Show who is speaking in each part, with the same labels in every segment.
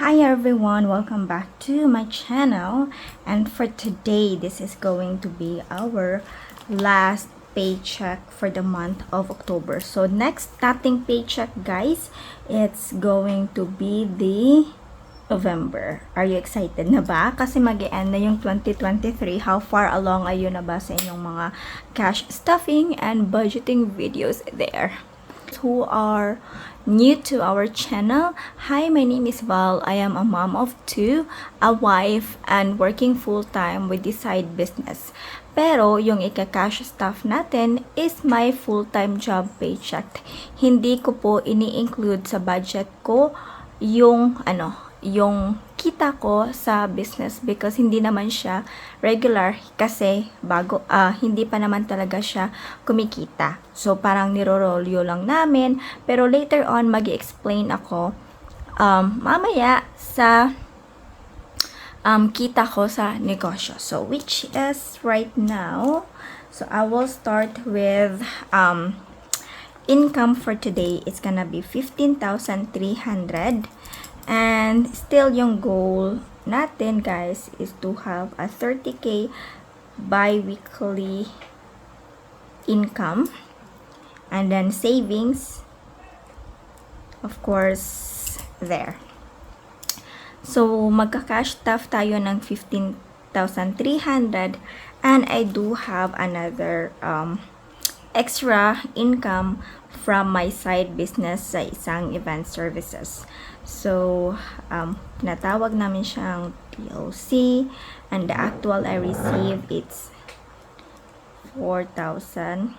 Speaker 1: Hi everyone, welcome back to my channel, and for today this is going to be our last paycheck for the month of October. So next nating paycheck guys, it's going to be the November. Are you excited na ba? Kasi mag-e-end na yung 2023. How far along are you na ba sa inyong mga cash stuffing and budgeting videos there? Who are new to our channel, hi, my name is Val. I am a mom of two, a wife, and working full-time with the side business. Pero yung ika-cash stuff natin is my full-time job paycheck. Hindi ko po ini-include sa budget ko yung yung kita ko sa business because hindi naman siya regular kasi hindi pa naman talaga siya kumikita. So parang nirorolyo lang namin, pero later on magi-explain ako mamaya sa kita ko sa negosyo. So which is right now, so I will start with income for today. It's gonna be 15,300. And still yung goal natin guys is to have a 30k bi-weekly income, and then savings of course there. So magka-cash stuff tayo ng 15,300, and I do have another extra income from my side business sa isang event services. So, natawag namin siyang POC, and the actual I received it's 4,000.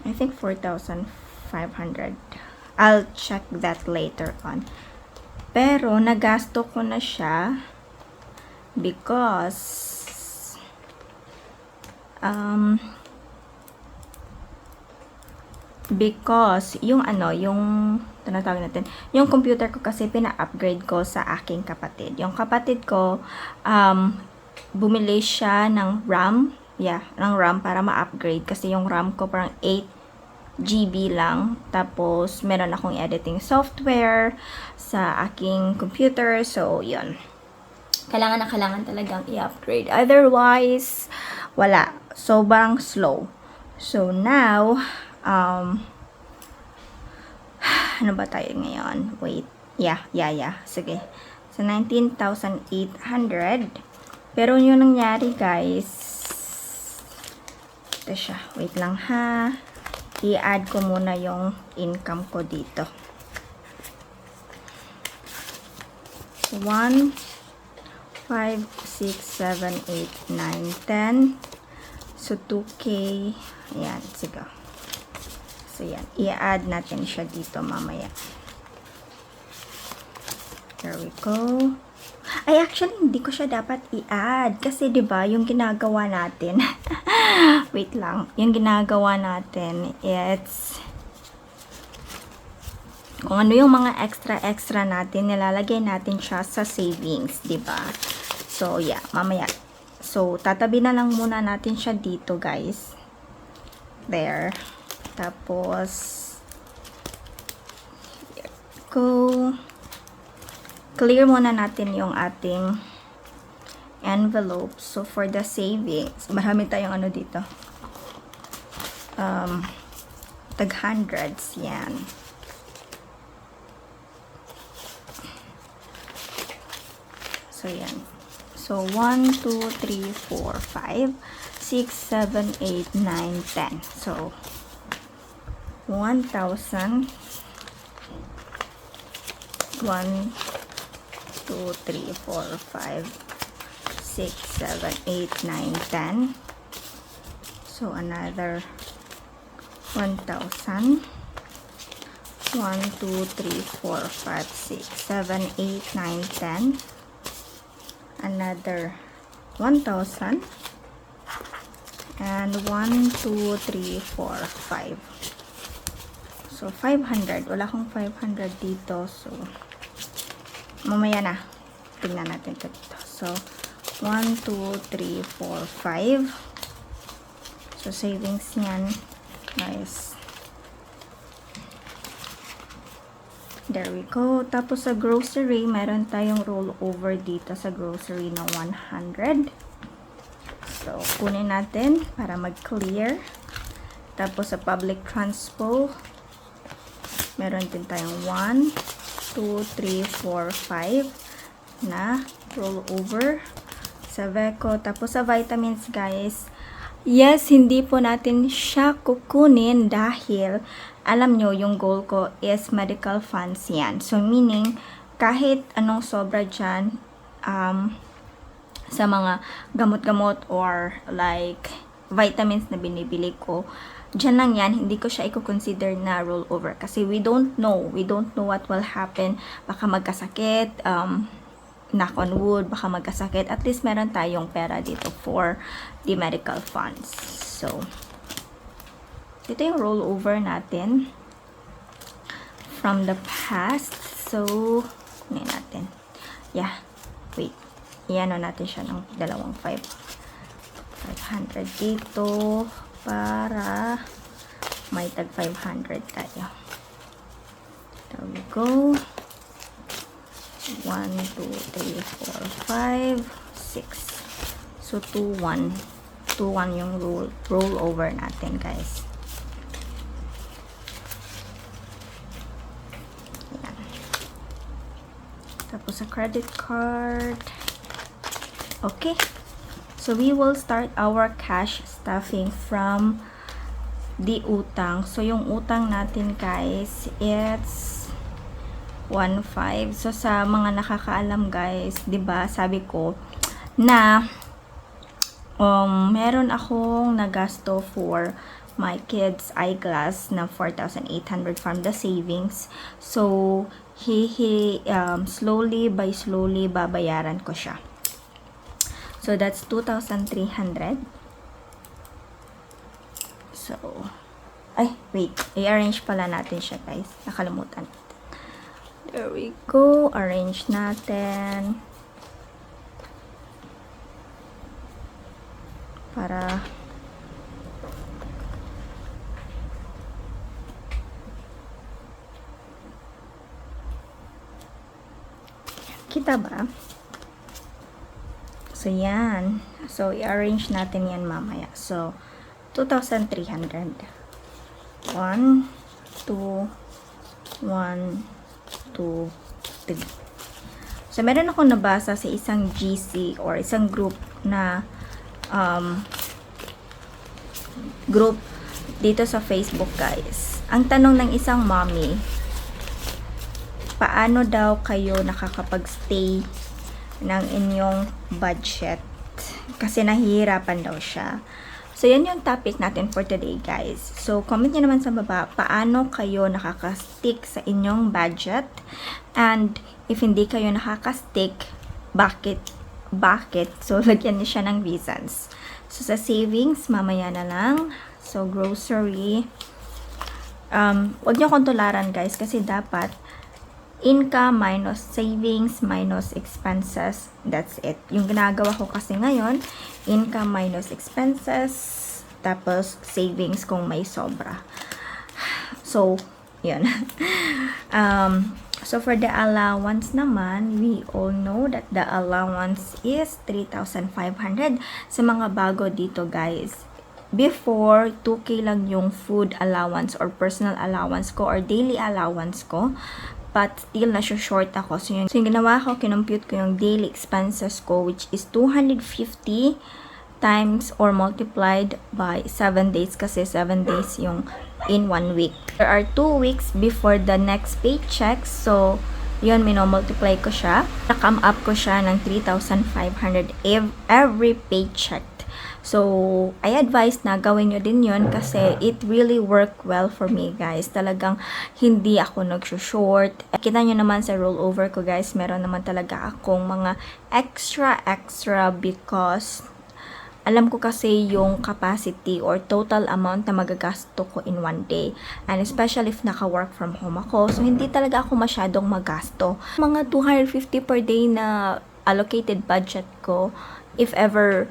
Speaker 1: I think 4,500. I'll check that later on. Pero nagasto ko na siya because yung tinatawag natin, yung computer ko kasi pina-upgrade ko sa aking kapatid. Yung kapatid ko, bumili siya ng RAM, ng RAM para ma-upgrade kasi yung RAM ko parang 8 GB lang. Tapos, meron akong editing software sa aking computer. So, yun. Kailangan talagang i-upgrade. Otherwise, wala. Sobrang slow. So, now, ano ba tayo ngayon? Wait. Yeah. Sige. So, 19,800. Pero yung nangyari, guys, ito siya. Wait lang ha. I-add ko muna yung income ko dito. So, 1, 5, 6, 7, 8, 9, 10. So, 2K. Ayan. Sige. So, yan. I-add natin siya dito mamaya. There we go. Ay, actually, hindi ko siya dapat i-add. Kasi, diba, yung ginagawa natin. Wait lang. Yung ginagawa natin, it's kung ano yung mga extra natin, nilalagay natin siya sa savings, diba? So, yeah. Mamaya. So, tatabi na lang muna natin siya dito, guys. There. Tapos, clear muna natin yung ating envelope. So, for the savings, marami tayong dito. Tag hundreds, yan. So, yan. So, 1, 2, 3, 4, 5, 6, 7, 8, 9, 10. So, 1,000. 1, 2, 3, 4, 5, 6, 7, 8, 9, 10. So, another 1,000. 1, 2, 3, 4, 5, 6, 7, 8, 9, 10. Another 1,000. And 1, 2, 3, 4, 5. So, 500. Wala akong 500 dito. So, mamaya na. Tingnan natin ito dito. So, 1, 2, 3, 4, 5. So, savings niyan. Nice. There we go. Tapos sa grocery, meron tayong rollover dito sa grocery na 100. So, kunin natin para mag-clear. Tapos sa public transpo, meron din tayong 1, 2, 3, 4, 5 na rollover sa Veco. Tapos sa vitamins, guys, yes, hindi po natin siya kukunin dahil alam nyo, yung goal ko is medical funds yan. So, meaning, kahit anong sobra dyan, sa mga gamot-gamot or like vitamins na binibili ko, dyan lang yan, hindi ko siya i-consider na rollover. Kasi we don't know what will happen. Baka magkasakit, knock on wood, baka magkasakit. At least meron tayong pera dito for the medical funds. So, ito yung rollover natin from the past. So, ngayon natin. Yeah. Wait. Iano natin siya ng dalawang 500 dito para may tag 500 tayo. There we go. 1, 2, 3, 4, 5, 6. So, 2, 1. 2, 1 yung rollover natin, guys. Yan. Tapos sa credit card. Okay. So, we will start our cash stuffing from the utang. So, yung utang natin, guys, it's 1.5. So, sa mga nakakaalam, guys, 'di ba? Sabi ko na meron akong nagasto for my kids eyeglass na 4,800 from the savings. So, slowly by slowly babayaran ko siya. So, that's 2,300. So, ay, wait. I-arrange pala natin siya, guys. Nakalimutan. There we go. Arrange natin. Para kita ba? So, yan. So, i-arrange natin yan mamaya. So, 2,300. 1, 2, 1, 2, 3. So, meron akong nabasa sa isang GC or isang group na group dito sa Facebook, guys. Ang tanong ng isang mommy, paano daw kayo nakakapag-stay ng inyong budget? Kasi nahihirapan daw siya. So, yan yung topic natin for today, guys. So, comment nyo naman sa baba, paano kayo nakaka-stick sa inyong budget? And, if hindi kayo nakaka-stick, bakit? So, lagyan niyo siya ng reasons. So, sa savings, mamaya na lang. So, grocery. Huwag nyo kontolaran, guys, kasi dapat income minus savings minus expenses. That's it. Yung ginagawa ko kasi ngayon, income minus expenses, tapos savings kung may sobra. So, yun. So, for the allowance naman, we all know that the allowance is 3,500. Sa mga bago dito, guys, before, 2K lang yung food allowance or personal allowance ko or daily allowance ko. But still, short ako. So, yung ginawa ko, kinompute ko yung daily expenses ko, which is 250 times or multiplied by 7 days. Kasi 7 days yung in 1 week. There are 2 weeks before the next paycheck. So, yun, minomultiply ko siya. Nakam up ko siya ng 3,500 every paycheck. So, I advise na gawin nyo din yun kasi it really worked well for me, guys. Talagang hindi ako nag-short. Kita nyo naman sa rollover ko, guys, meron naman talaga akong mga extra because alam ko kasi yung capacity or total amount na magagasto ko in 1 day. And especially if naka-work from home ako, so hindi talaga ako masyadong magasto. Mga 250 per day na allocated budget ko, if ever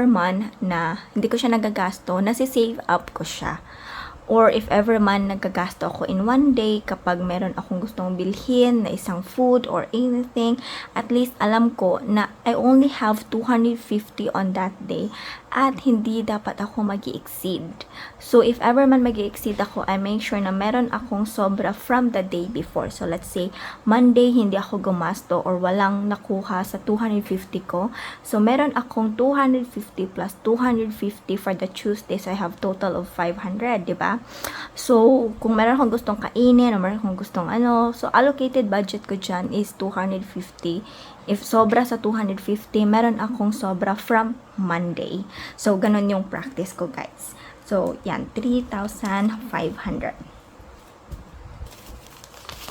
Speaker 1: man na hindi ko siya nagagasto, nasi-save up ko siya. Or if ever man nagkagasto ako in one day, kapag meron akong gustong bilhin na isang food or anything, at least alam ko na I only have 250 on that day at hindi dapat ako mag-exceed. So if ever man mag-exceed ako, I make sure na meron akong sobra from the day before. So let's say Monday hindi ako gumasto or walang nakuha sa 250 ko. So meron akong 250 plus 250 for the Tuesday. So I have total of 500, di ba? So, kung meron akong gustong kainin o meron akong gustong so allocated budget ko dyan is 250. If sobra sa 250, meron akong sobra from Monday. So, ganun yung practice ko, guys. So, yan, 3,500.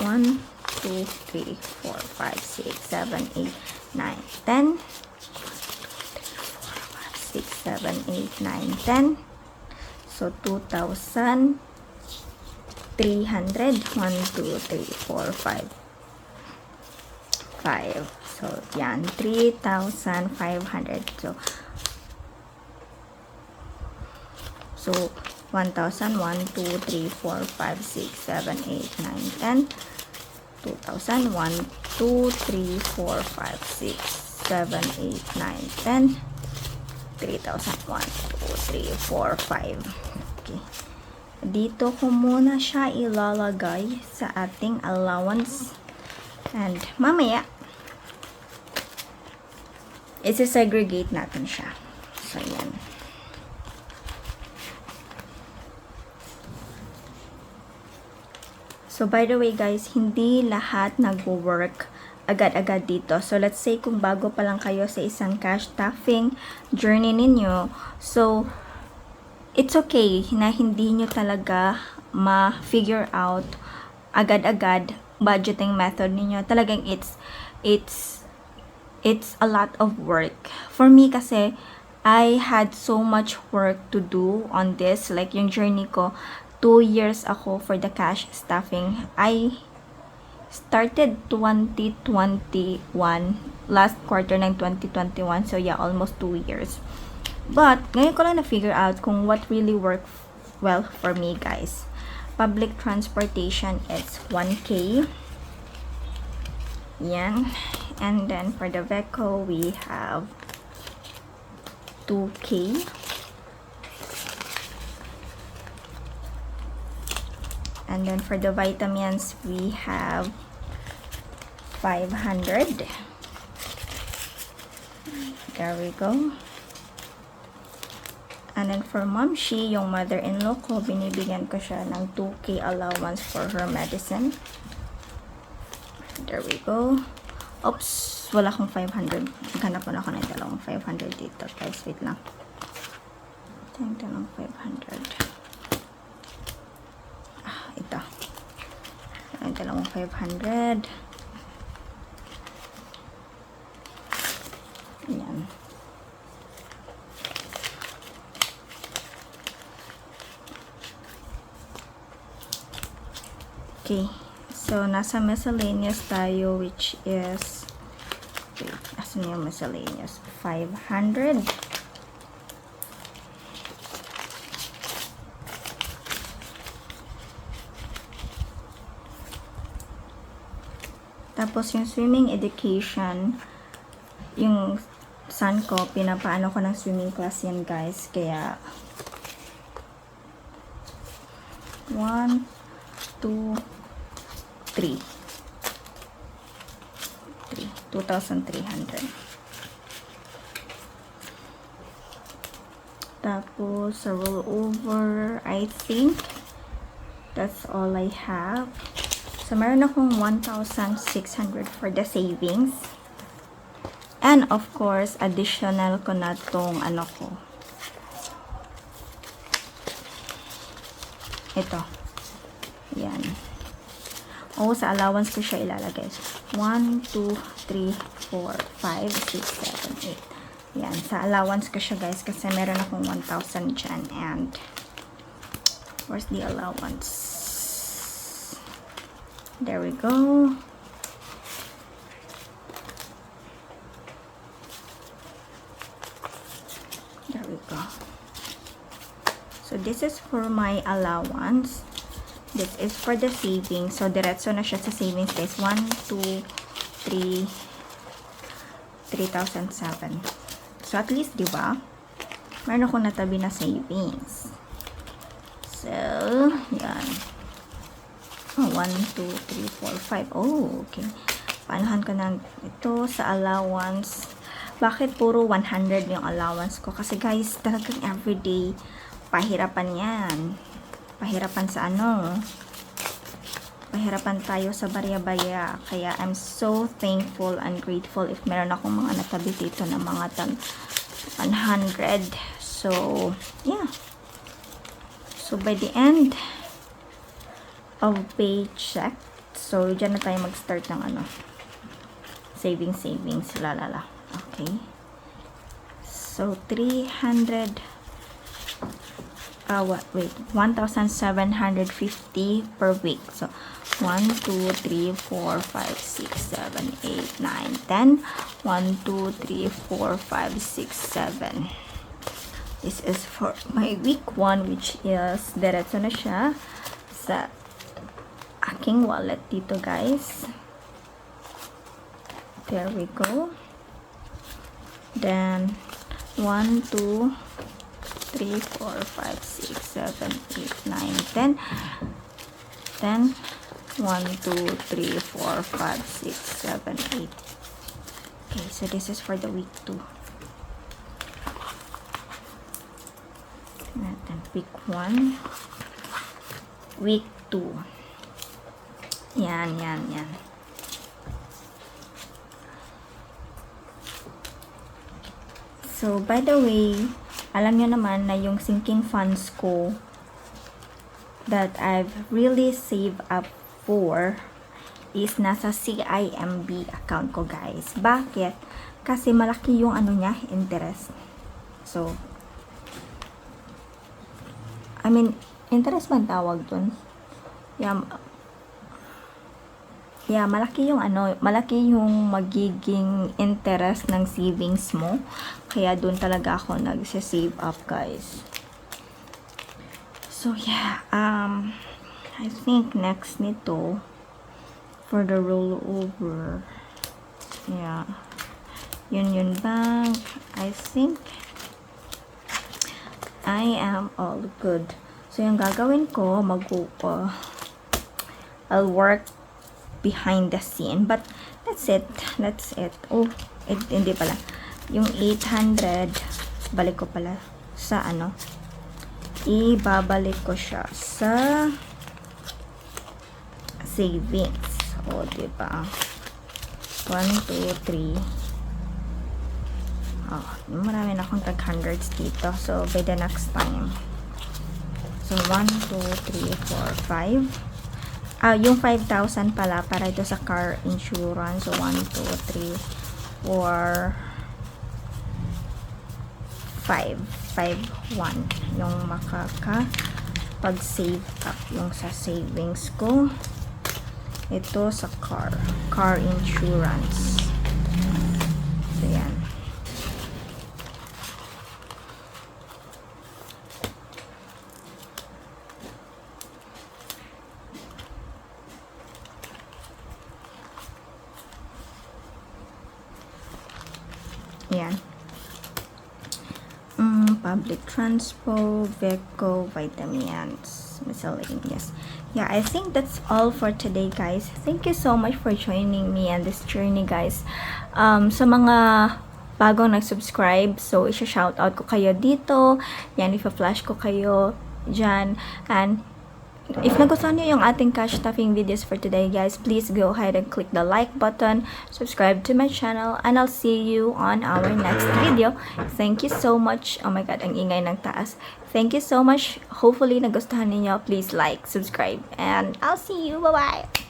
Speaker 1: 1, 2, 3, 4, 5, 6, 7, 8, 9, 10. 6, 7, 8, 9, 10. So, 2,300. 1, 2, 3, 4, 5. 5. So, yan. 3,500. So 1,000. 1, 2, 3, 4, 5, 6, 7, 8, 9, 10. 2,000. 1, 2, 3, 4, 5, 6, 7, 8, 9, 10. 3,000. 1, 2, 3, 4, 5. Okay. Dito ko muna siya ilalagay sa ating allowance. And mamaya, isi-segregate natin siya. So, yan. So, by the way guys, hindi lahat nag-work agad-agad dito. So, let's say kung bago pa lang kayo sa isang cash staffing journey ninyo, so, it's okay na hindi nyo talaga ma-figure out agad-agad budgeting method ninyo. Talagang it's a lot of work. For me kasi, I had so much work to do on this. Like yung journey ko, 2 years ako for the cash staffing. I started 2021, last quarter ng 2021. So yeah, almost 2 years. But, ngayon ko lang na-figure out kung what really worked well for me, guys. Public transportation is 1K. Yan. And then, for the vehicle, we have 2K. And then, for the vitamins, we have 500. There we go. And then for Momshi, yung mother-in-law ko, binibigyan ko siya ng 2K allowance for her medicine. There we go. Oops, wala akong 500. Maghanap mo na ako ng dalawang 500 dito. Guys, wait lang. Ito ng 500. Ito. Ito dalawang 500. Ayan. Okay, so nasa miscellaneous tayo, which is, wait, asan yung miscellaneous? 500. Tapos yung swimming education, yung son ko, pinapaano ko ng swimming class yan, guys. Kaya 1, 2, 3. 2,300. Tapos, sa rollover, I think that's all I have. So, meron akong 1,600 for the savings. And, of course, additional ko na tong ano ko. Ito. Yan. O, sa allowance ko siya ilalagay. 1, 2, 3, 4, 5, 6, 7, 8. Yan. Sa allowance ko siya, guys, kasi meron akong 1,000 dyan. And, where's the allowance? There we go. There we go. So, this is for my allowance. This is for the savings. So, diretso na siya sa savings, guys. 1, 2, 3, 3,007. So, at least, di ba? Meron ako natabi na savings. So, yan. 1, 2, 3, 4, 5. Oh, okay. Paanahan ko na ito sa allowance. Bakit puro 100 yung allowance ko? Kasi guys, talagang everyday, pahirapan yan. Pahirapan sa ano? Pahirapan tayo sa barya-barya. Kaya I'm so thankful and grateful if meron akong mga natabi dito na mga 100. So, yeah. So, by the end of paycheck, so, dyan na tayo mag-start ng ano, savings, lalala. Okay. So, 1,750 per week. So, 1, 2, 3, 4, 5, 6, 7, 8, 9, 10. 1, 2, 3, 4, 5, 6, 7. This is for my week 1, which is diretso na siya sa aking wallet dito, guys. There we go. Then 1, 2, 3, 4, 5, 6, 7, 8, 9, 10. Then 1, 2, 3, 4, 5, 6, 7, 8. Okay, so this is for the week 2. Natin week 1, week 2. Yan. So, by the way, alam nyo naman na yung sinking funds ko that I've really saved up for is nasa CIMB account ko, guys. Bakit? Kasi malaki yung ano niya, interest. So, I mean, interest man tawag dun. Yeah, malaki yung ano, malaki yung magiging interest ng savings mo. Kaya dun talaga ako nag-save up, guys. So, yeah, I think next nito for the rollover. Yeah. Union Bank, I think I am all good. So, yung gagawin ko, I'll work behind the scene. But, that's it. Oh, hindi pala. Yung 800, balik ko pala sa ano. Ibabalik ko siya sa savings. O, diba? 1, 2, 3. Oh, marami na akong tag-hundreds dito. So, by the next time. So, 1, 2, 3, 4, 5. Yung 5,000 pala para ito sa car insurance. So, 1, 2, 3, 4, 5. 5, 1. Yung pag-save up yung sa savings ko. Ito sa car insurance. So, yan. Yan. Public transport, vehicle, vitamins, miscellaneous. Yeah, I think that's all for today, guys. Thank you so much for joining me on this journey, guys. Sa mga bagong nag-subscribe, so isa-shoutout ko kayo dito. Yan, ipa-flash ko kayo dyan. And if nagustuhan nyo yung ating cash stuffing videos for today, guys, please go ahead and click the like button, subscribe to my channel, and I'll see you on our next video. Thank you so much. Oh my god, ang ingay ng taas. Thank you so much. Hopefully nagustuhan niyo. Please like, subscribe, and I'll see you. Bye-bye!